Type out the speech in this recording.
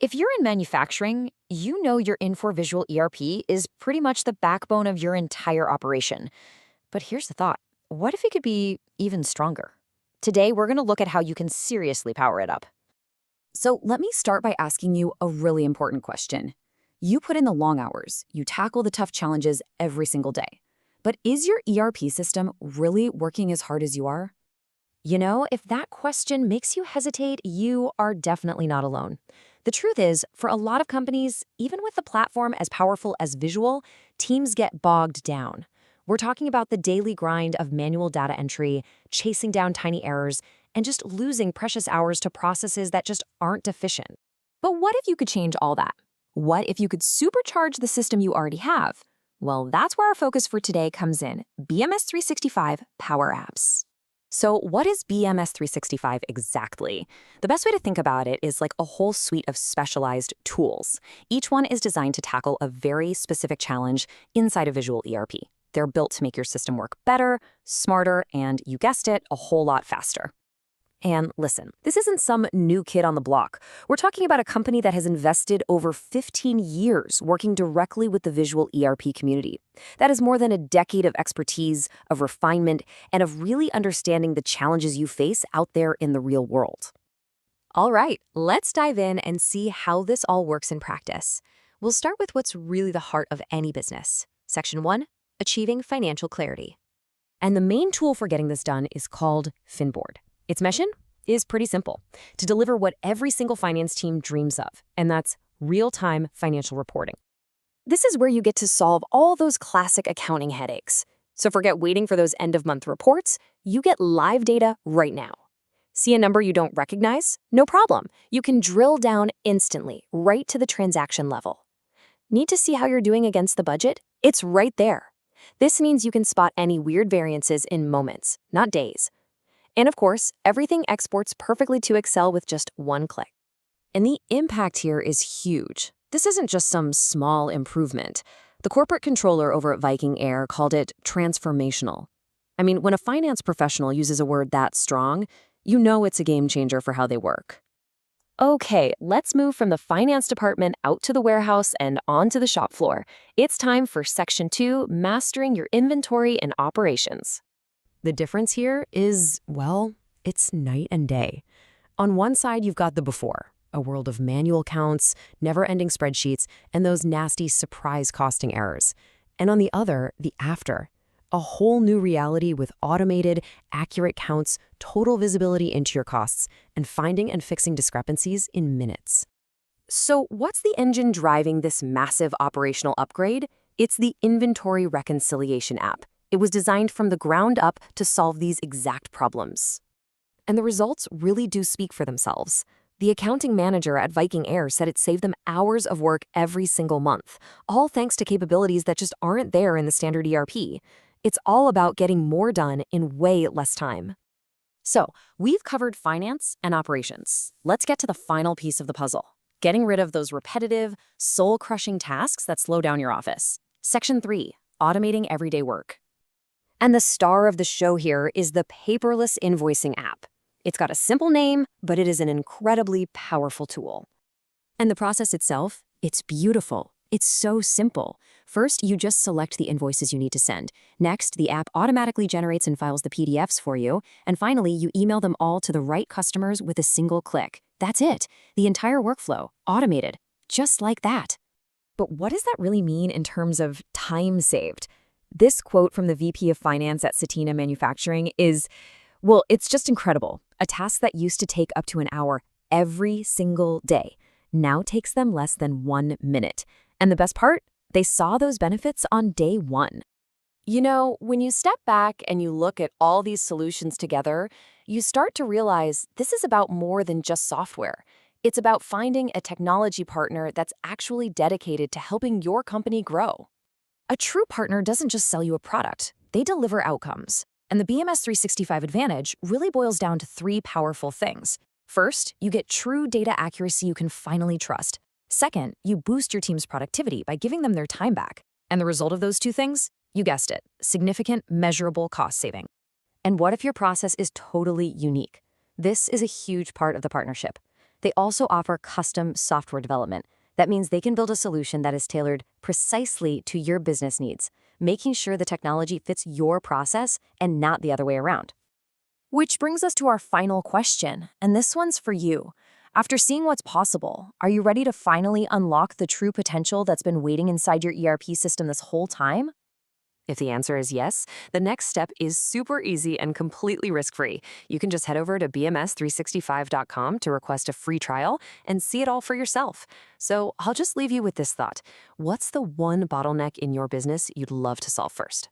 If you're in manufacturing, you know your Infor Visual ERP is pretty much the backbone of your entire operation. But here's the thought. What if it could be even stronger? Today, we're going to look at how you can seriously power it up. So let me start by asking you a really important question. You put in the long hours, you tackle the tough challenges every single day. But is your ERP system really working as hard as you are? You know, if that question makes you hesitate, you are definitely not alone. The truth is, for a lot of companies, even with a platform as powerful as Visual, teams get bogged down. We're talking about the daily grind of manual data entry, chasing down tiny errors, and just losing precious hours to processes that just aren't efficient. But what if you could change all that? What if you could supercharge the system you already have? Well, that's where our focus for today comes in, BMS365 Power Apps. So what is BMS365 exactly? The best way to think about it is like a whole suite of specialized tools. Each one is designed to tackle a very specific challenge inside a Visual ERP. They're built to make your system work better, smarter, and, you guessed it, a whole lot faster. And listen, this isn't some new kid on the block. We're talking about a company that has invested over 15 years working directly with the Visual ERP community. That is more than a decade of expertise, of refinement, and of really understanding the challenges you face out there in the real world. All right, let's dive in and see how this all works in practice. We'll start with what's really the heart of any business. Section 1, Achieving Financial Clarity. And the main tool for getting this done is called Finboard. Its mission is pretty simple, to deliver what every single finance team dreams of, and that's real-time financial reporting. This is where you get to solve all those classic accounting headaches. So forget waiting for those end-of-month reports, you get live data right now. See a number you don't recognize? No problem. You can drill down instantly, right to the transaction level. Need to see how you're doing against the budget? It's right there. This means you can spot any weird variances in moments, not days. And of course, everything exports perfectly to Excel with just one click. And the impact here is huge. This isn't just some small improvement. The corporate controller over at Viking Air called it transformational. I mean, when a finance professional uses a word that strong, you know it's a game changer for how they work. Okay, let's move from the finance department out to the warehouse and onto the shop floor. It's time for Section 2, Mastering Your Inventory and Operations. The difference here is, well, it's night and day. On one side, you've got the before, a world of manual counts, never-ending spreadsheets, and those nasty surprise costing errors. And on the other, the after, a whole new reality with automated, accurate counts, total visibility into your costs, and finding and fixing discrepancies in minutes. So what's the engine driving this massive operational upgrade? It's the Inventory Reconciliation app. It was designed from the ground up to solve these exact problems. And the results really do speak for themselves. The accounting manager at Viking Air said it saved them hours of work every single month, all thanks to capabilities that just aren't there in the standard ERP. It's all about getting more done in way less time. So, we've covered finance and operations. Let's get to the final piece of the puzzle, getting rid of those repetitive, soul-crushing tasks that slow down your office. Section 3, Automating Everyday Work. And the star of the show here is the paperless invoicing app. It's got a simple name, but it is an incredibly powerful tool. And the process itself, it's beautiful. It's so simple. First, you just select the invoices you need to send. Next, the app automatically generates and files the PDFs for you. And finally, you email them all to the right customers with a single click. That's it. The entire workflow, automated, just like that. But what does that really mean in terms of time saved? This quote from the VP of Finance at Satina Manufacturing is, well, it's just incredible. A task that used to take up to an hour every single day now takes them less than 1 minute. And the best part? They saw those benefits on day one. You know, when you step back and you look at all these solutions together, you start to realize this is about more than just software. It's about finding a technology partner that's actually dedicated to helping your company grow. A true partner doesn't just sell you a product, they deliver outcomes. And the BMS 365 advantage really boils down to 3 powerful things. First, you get true data accuracy you can finally trust. Second, you boost your team's productivity by giving them their time back. And the result of those 2 things? You guessed it, significant, measurable cost saving. And what if your process is totally unique? This is a huge part of the partnership. They also offer custom software development. That means they can build a solution that is tailored precisely to your business needs, making sure the technology fits your process and not the other way around. Which brings us to our final question, and this one's for you. After seeing what's possible, are you ready to finally unlock the true potential that's been waiting inside your ERP system this whole time? If the answer is yes, the next step is super easy and completely risk-free. You can just head over to BMS365.com to request a free trial and see it all for yourself. So I'll just leave you with this thought. What's the one bottleneck in your business you'd love to solve first?